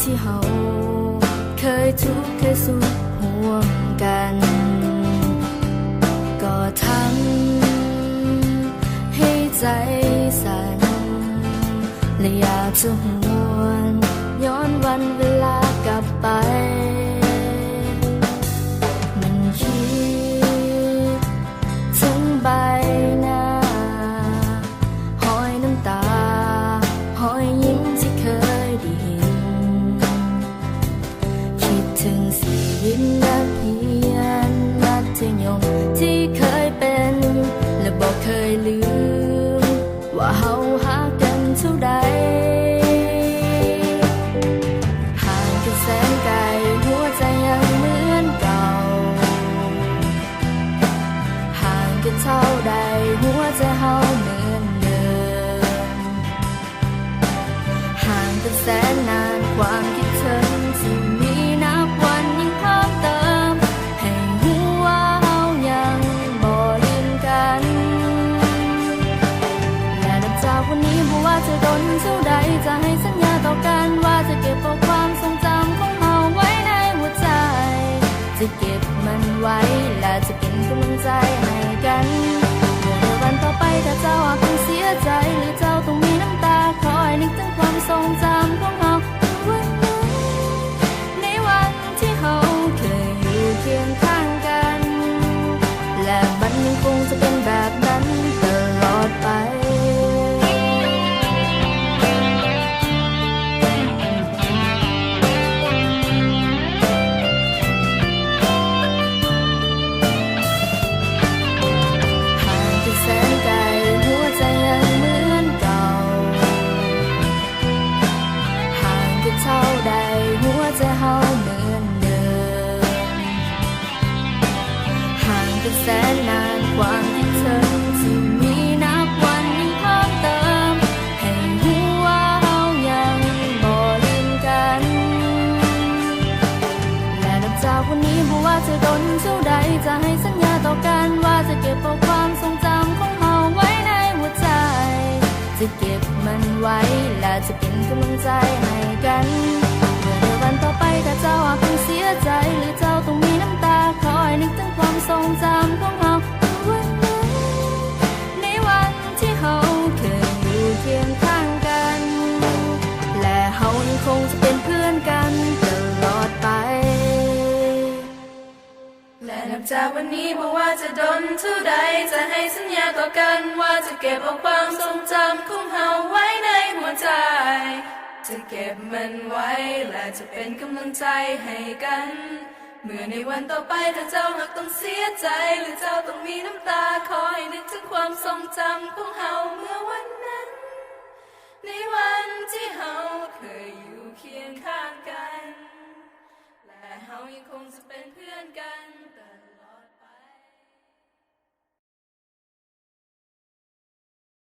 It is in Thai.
ที่เฮาเคยทุกข์เคยสุขห่วมกันก็ทำให้ใจสั่นและอยากจะหวนย้อนวันเวลากลับไปมันคิดถึงใบหน้าหอยน้ำตาหอยยิ้มที่เคยได้เห็นคิดถึงสียิ้มนักเรียนมัธยมที่เคยเป็นและบอกเคยลืมว่าเฮาหากันเท่าใดห่างกันแสนไกลหัวใจยังเหมือนเก่าห่างกันเท่าใดหัวใจเฮาเหมือนเดิมห่างกันแสนนานความคิดถึงที่มีนับวันยิ่งเพิ่มเติมให้รู้ว่าเฮายังบ่ลืมกันและนับจากวันนี้บ่ว่าจะโดนเท่าใดจะให้สัญญาต่อกันว่าจะเก็บเอาความทรงจำของเฮาไว้ในหัวใจจะเก็บมันไว้และจะเป็นกำลังใจให้กันเมื่อในวันต่อไปถ้าเจ้าอาจต้องเสียใจหรือเจ้าต้องมีน้ำตาคอยนึกถึงความทรงจำของเฮาวันนั้นในวันที่เฮาเคยอยู่เคียงข้างกันและมันยังคงจะเป็นแบบนั้นตลอดไปแสนไกลหัวใจยังเหมือนเก่าห่างกันเท่าใดหัวใจเฮาเหมือนเดิมห่างกันแสนนานความคิดถึงที่มีนับวันยิ่งเพิ่มเติมให้รู้ว่าเฮายังบ่ลืมกันและนับจากวันนี้บ่ว่าจะโดนเท่าใดจะให้สัญญาต่อกันว่าจะเก็บเอาความทรงจำของเฮาไว้ในหัวใจจะเก็บมันไว้และจะเป็นกำลังใจให้กันเมื่อในวันต่อไปถ้าเจ้าอาจต้องเสียใจหรือเจ้าต้องมีน้ำตาคอยนึกถึงความทรงจำของเฮาวันนั้นในวันที่เฮาเคยอยู่เคียงข้างกันและเฮายังคงจะเป็นเพื่อนกันตลอดไปและนับจากวันนี้บ่ว่าจะโดนเท่าใดจะให้สัญญาต่อกันว่าจะเก็บเอาความทรงจำของเฮาไว้ในหัวใจจะเก็บมันไว้และจะเป็นกำลังใจให้กันเมื่อในวันต่อไปถ้าเจ้าหากต้องเสียใจหรือเจ้าต้องมีน้ำตาคอยนึกถึงความทรงจำของเฮาเมื่อวัน